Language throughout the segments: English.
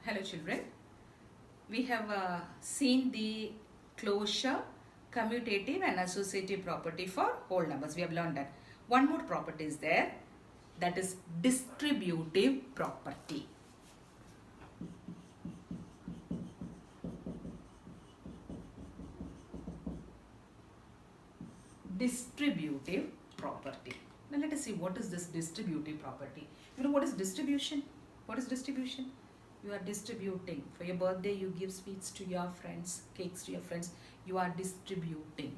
Hello children, we have seen the closure, commutative and associative property for whole numbers. We have learned that. One more property is there, that is distributive property. Distributive property. Now let us see what is this distributive property. You know what is distribution? What is distribution? You are distributing. For your birthday, you give sweets to your friends, cakes to your friends. You are distributing,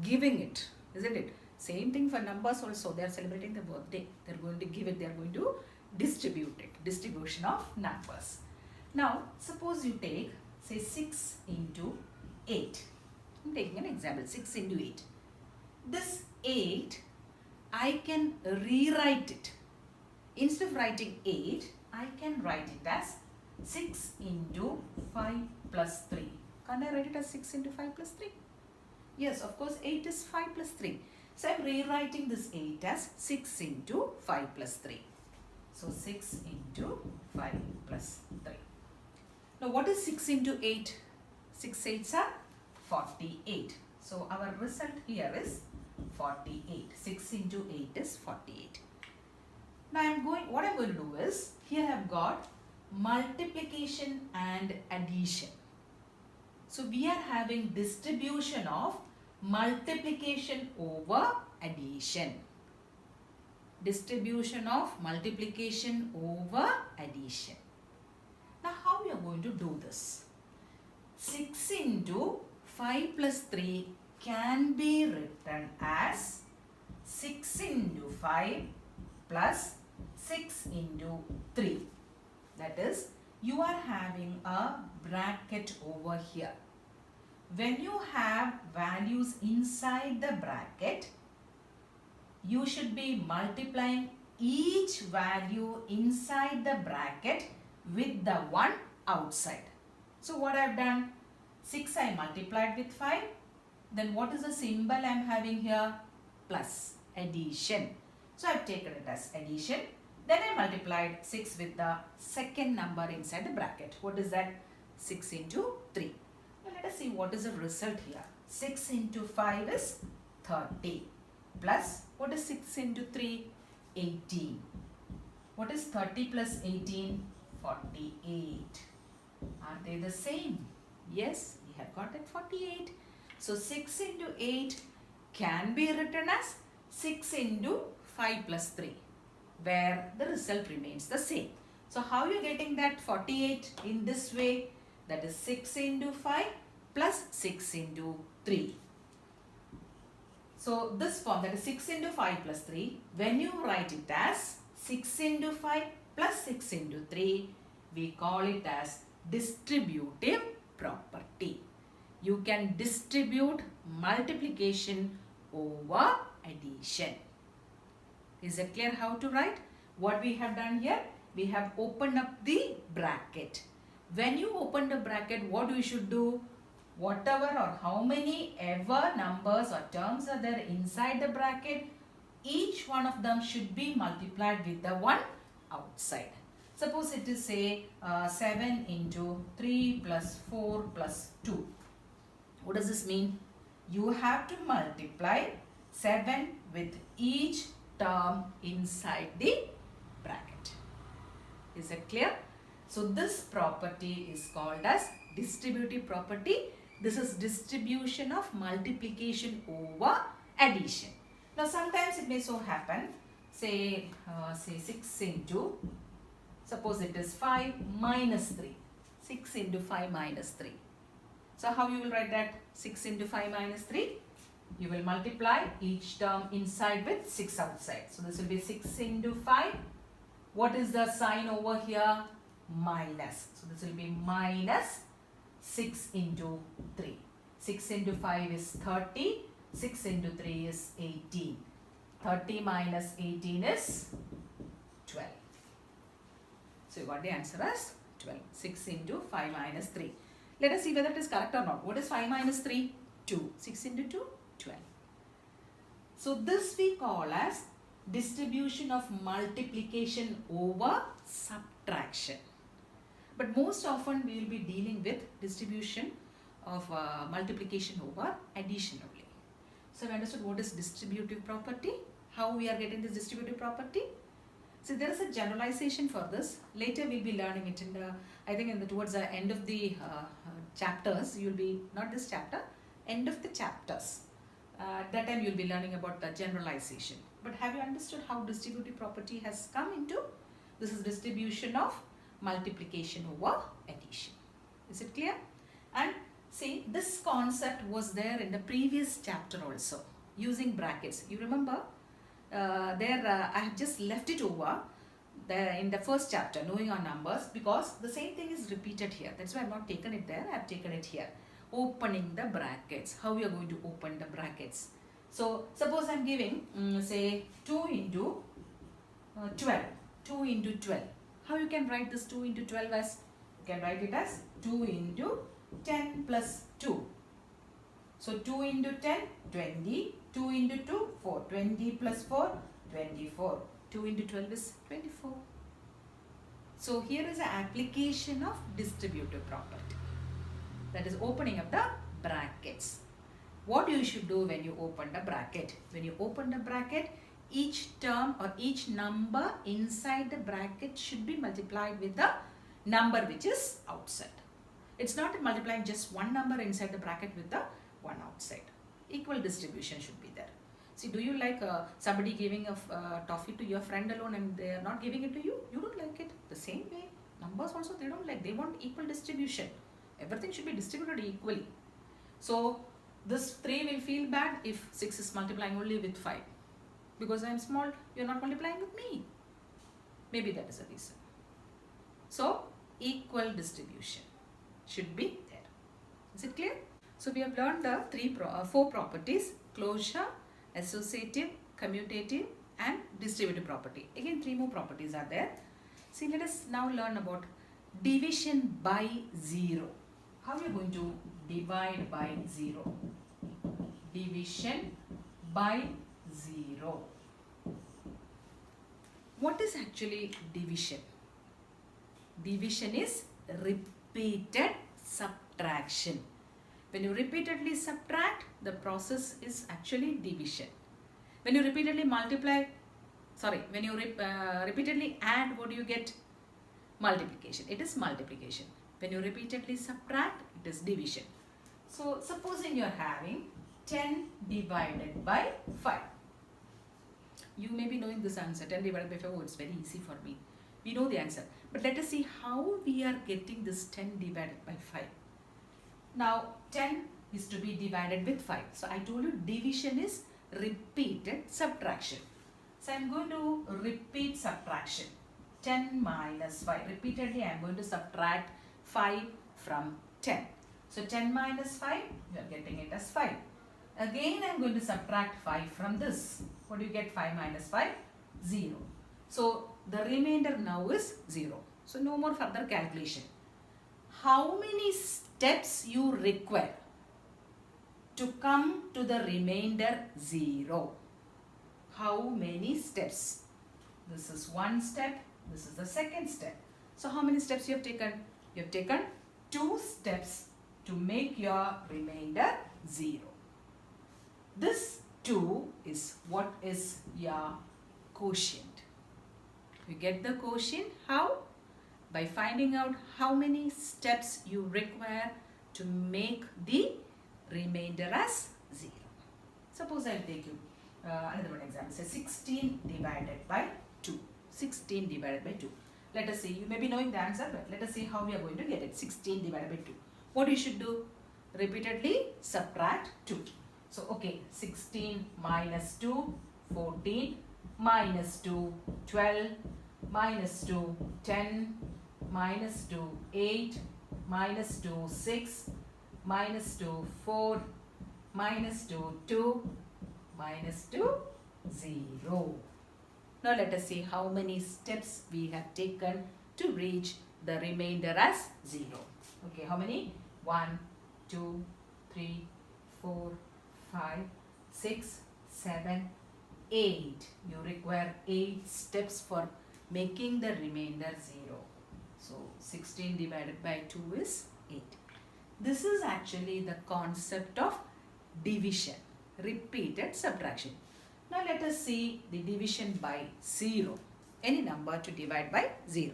giving it, isn't it? Same thing for numbers also. They are celebrating their birthday. They are going to give it. They are going to distribute it. Distribution of numbers. Now, suppose you take, say, 6 into 8. I'm taking an example, 6 into 8. This 8, I can rewrite it. Instead of writing 8, I can write it as 6 into 5 plus 3. Can't I write it as 6 into 5 plus 3? Yes, of course, 8 is 5 plus 3. So, I am rewriting this 8 as 6 into 5 plus 3. So, 6 into 5 plus 3. Now, what is 6 into 8? 6 8s are 48. So, our result here is 48. 6 into 8 is 48. Now, what I'm going to do is, here I have got multiplication and addition. So, we are having distribution of multiplication over addition. Distribution of multiplication over addition. Now, how we are going to do this? 6 into 5 plus 3 can be written as 6 into 5 plus 6 into 3. That is, you are having a bracket over here. When you have values inside the bracket, you should be multiplying each value inside the bracket with the one outside. So what I have done? 6 I multiplied with 5. Then what is the symbol I am having here? Plus, addition. So I have taken it as addition. Then I multiplied 6 with the second number inside the bracket. What is that? 6 into 3. Now let us see what is the result here. 6 into 5 is 30. Plus, what is 6 into 3? 18. What is 30 plus 18? 48. Are they the same? Yes, we have got it 48. So 6 into 8 can be written as 6 into 5 plus 3, where the result remains the same. So how are you getting that 48 in this way? That is 6 into 5 plus 6 into 3. So this form, that is 6 into 5 plus 3, when you write it as 6 into 5 plus 6 into 3, we call it as distributive property. You can distribute multiplication over addition. Is it clear how to write? What we have done here? We have opened up the bracket. When you open the bracket, what we should do? Whatever or how many ever numbers or terms are there inside the bracket, each one of them should be multiplied with the one outside. Suppose it is say 7 into 3 plus 4 plus 2. What does this mean? You have to multiply 7 with each term inside the bracket. Is it clear? So this property is called as distributive property. This is distribution of multiplication over addition. Now sometimes it may so happen, say 6 into, suppose it is 5 minus 3. 6 into 5 minus 3. So how you will write that? 6 into 5 minus 3. You will multiply each term inside with 6 outside. So this will be 6 into 5. What is the sign over here? Minus. So this will be minus 6 into 3. 6 into 5 is 30. 6 into 3 is 18. 30 minus 18 is 12. So you got the answer as 12. 6 into 5 minus 3. Let us see whether it is correct or not. What is 5 minus 3? 2. 6 into 2? 12. So this we call as distribution of multiplication over subtraction. But most often we will be dealing with distribution of multiplication over addition only. So we understood what is distributive property, how we are getting this distributive property. So there is a generalization for this. Later we'll be learning it in the, I think towards the end of the chapters, you'll be, not this chapter, end of the chapters. That time you'll be learning about the generalization. But have you understood how distributive property has come into? This is distribution of multiplication over addition. Is it clear? And see, this concept was there in the previous chapter also, using brackets. You remember? I have just left it over in the first chapter, knowing our numbers, because the same thing is repeated here. That's why I have not taken it there, I have taken it here. Opening the brackets. How we are going to open the brackets? So suppose I am giving say 2 into 12. 2 into 12. How you can write this 2 into 12 as? You can write it as 2 into 10 plus 2. So 2 into 10, 20. 2 into 2, 4. 20 plus 4, 24. 2 into 12 is 24. So here is an application of distributive property. That is opening up the brackets. What you should do when you open the bracket? When you open the bracket, each term or each number inside the bracket should be multiplied with the number which is outside. It's not multiplying just one number inside the bracket with the one outside. Equal distribution should be there. See, do you like somebody giving a toffee to your friend alone and they are not giving it to you? You don't like it. The same way, numbers also they don't like. They want equal distribution. Everything should be distributed equally. So this 3 will feel bad if 6 is multiplying only with 5. Because I am small, you are not multiplying with me. Maybe that is the reason. So equal distribution should be there. Is it clear? So we have learned the 4 properties: closure, associative, commutative and distributive property. Again 3 more properties are there. See, let us now learn about division by 0. How we are going to divide by 0? Division by 0. What is actually division? Division is repeated subtraction. When you repeatedly subtract, the process is actually division. When you repeatedly when you repeatedly add, what do you get? Multiplication. It is multiplication. When you repeatedly subtract, it is division. So supposing you are having 10 divided by 5. You may be knowing this answer. 10 divided by 5, oh, it's very easy for me. We know the answer. But let us see how we are getting this 10 divided by 5. Now 10 is to be divided with 5. So I told you division is repeated subtraction. So I am going to repeat subtraction. 10 minus 5. Repeatedly I am going to subtract 5 from 10. So 10 minus 5, you are getting it as 5. Again I am going to subtract 5 from this. What do you get? 5 minus 5? 0. So the remainder now is 0. So no more further calculation. How many steps you require to come to the remainder 0? How many steps? This is one step. This is the second step. So how many steps you have taken? You have taken 2 steps to make your remainder 0. This 2 is what is your quotient. You get the quotient how? By finding out how many steps you require to make the remainder as 0. Suppose I will take you another one example. Say 16 divided by 2. 16 divided by 2. Let us see. You may be knowing the answer, but let us see how we are going to get it. 16 divided by 2. What you should do? Repeatedly subtract 2. So, okay, 16 minus 2, 14, minus 2, 12, minus 2, 10, minus 2, 8, minus 2, 6, minus 2, 4, minus 2, 2, minus 2, 0. Now let us see how many steps we have taken to reach the remainder as 0. Okay, how many? 1, 2, 3, 4, 5, 6, 7, 8. You require 8 steps for making the remainder 0. So 16 divided by 2 is 8. This is actually the concept of division, repeated subtraction. Now let us see the division by 0. Any number to divide by 0.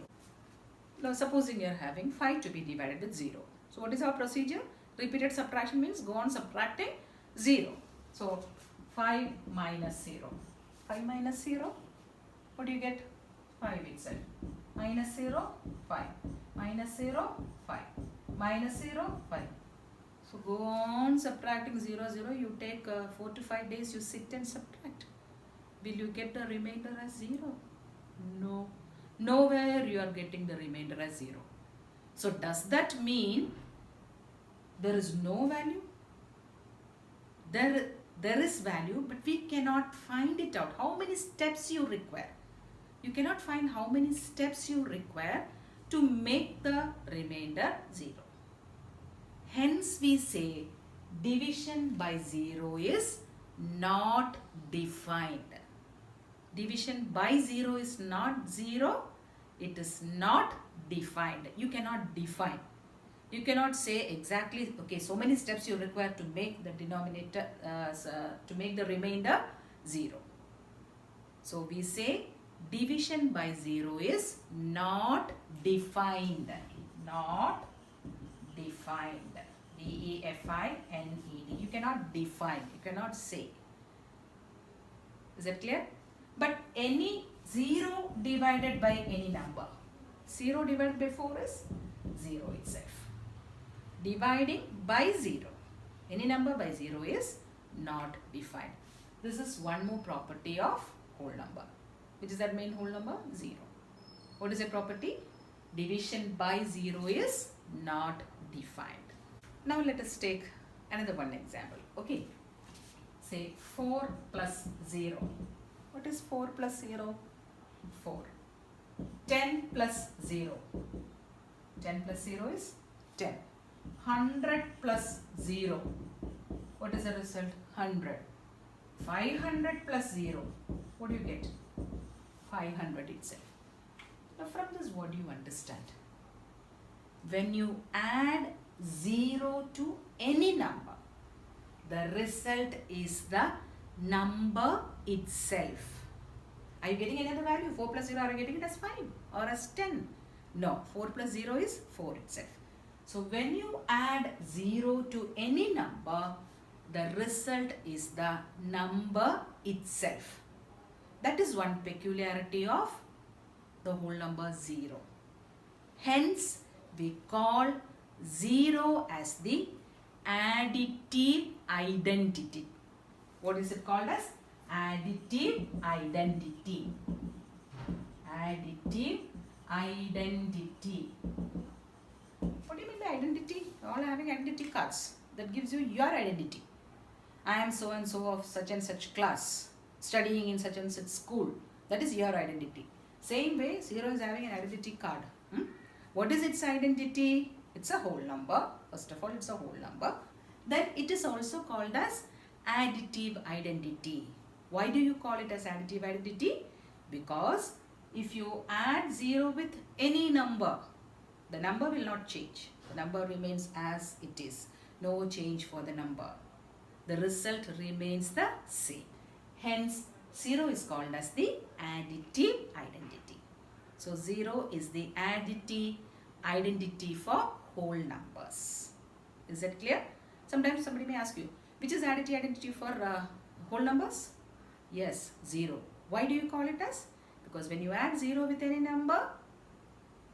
Now supposing you are having 5 to be divided with 0. So what is our procedure? Repeated subtraction means go on subtracting 0. So 5 minus 0. 5 minus 0. What do you get? 5 itself. Minus 0, 5. Minus 0, 5. Minus 0, 5. So go on subtracting 0, 0. You take 4 to 5 days, you sit and subtract. Will you get the remainder as 0? No. Nowhere you are getting the remainder as 0. So does that mean there is no value? There is value, but we cannot find it out. How many steps you require? You cannot find how many steps you require to make the remainder 0. Hence we say division by 0 is not defined. Division by 0 is not 0. It is not defined. You cannot define. You cannot say exactly, okay, so many steps you require to make the denominator, to make the remainder 0. So we say division by 0 is not defined. Not defined. D-E-F-I-N-E-D. You cannot define. You cannot say. Is that clear? But any 0 divided by any number. 0 divided by 4 is 0 itself. Dividing by 0. Any number by 0 is not defined. This is one more property of whole number. Which is that main whole number? 0. What is a property? Division by 0 is not defined. Now let us take another one example. Okay. Say 4 plus 0. What is 4 plus 0? 4. 10 plus 0. 10 plus 0 is 10. 100 plus 0. What is the result? 100. 500 plus 0. What do you get? 500 itself. Now from this, what do you understand? When you add 0 to any number, the result is the number itself. Are you getting any other value? 4 plus 0, are you getting it as 5 or as 10? No, 4 plus 0 is 4 itself. So when you add 0 to any number, the result is the number itself. That is one peculiarity of the whole number 0. Hence, we call 0 as the additive identity. What is it called as? Additive identity. Additive identity. What do you mean by identity? All having identity cards. That gives you your identity. I am so and so of such and such class, studying in such and such school. That is your identity. Same way, 0 is having an identity card. What is its identity? It's a whole number. First of all, it's a whole number. Then it is also called as additive identity. Why do you call it as additive identity? Because if you add 0 with any number, the number will not change. The number remains as it is. No change for the number. The result remains the same. Hence, 0 is called as the additive identity. So, 0 is the additive identity for whole numbers. Is that clear? Sometimes somebody may ask you, which is additive identity for whole numbers? Yes, 0. Why do you call it as? Because when you add 0 with any number,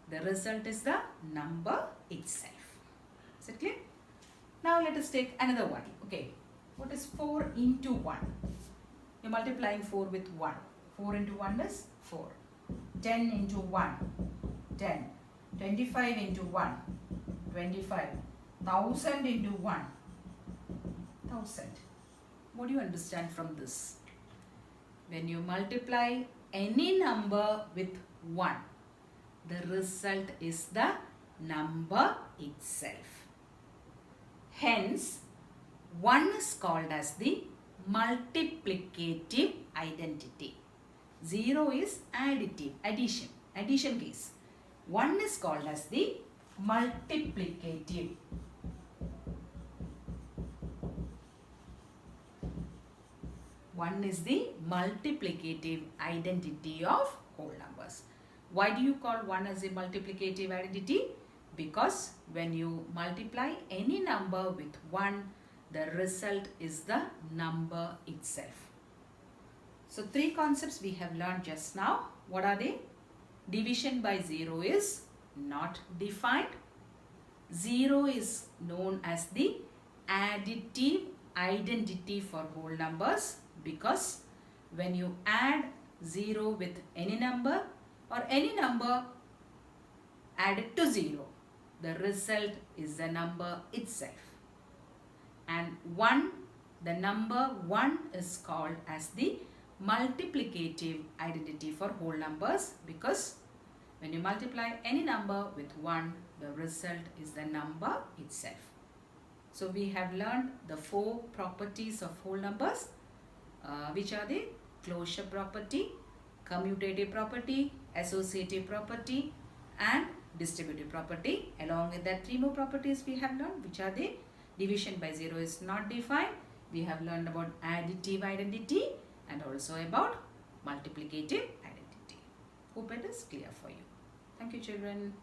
the result is the number itself. Is it clear? Now let us take another one. Okay. What is 4 into 1? You're multiplying 4 with 1. 4 into 1 is 4. 10 into 1. 10. 25 into 1. 25. 1000 into 1. 1000. What do you understand from this? When you multiply any number with 1, the result is the number itself. Hence, 1 is called as the multiplicative identity. 0 is additive, addition case. One is called as the multiplicative. One is the multiplicative identity of whole numbers. Why do you call one as a multiplicative identity? Because when you multiply any number with 1, the result is the number itself. So 3 concepts we have learned just now. What are they? Division by 0 is not defined. 0 is known as the additive identity for whole numbers, because when you add 0 with any number or any number added to 0, the result is the number itself. And 1, the number 1 is called as the multiplicative identity for whole numbers, because when you multiply any number with 1, the result is the number itself. So we have learned the 4 properties of whole numbers, which are the closure property, commutative property, associative property, and distributive property. Along with that, 3 more properties we have learned, which are the division by 0 is not defined. We have learned about additive identity and also about multiplicative identity. Hope it is clear for you. Thank you, children.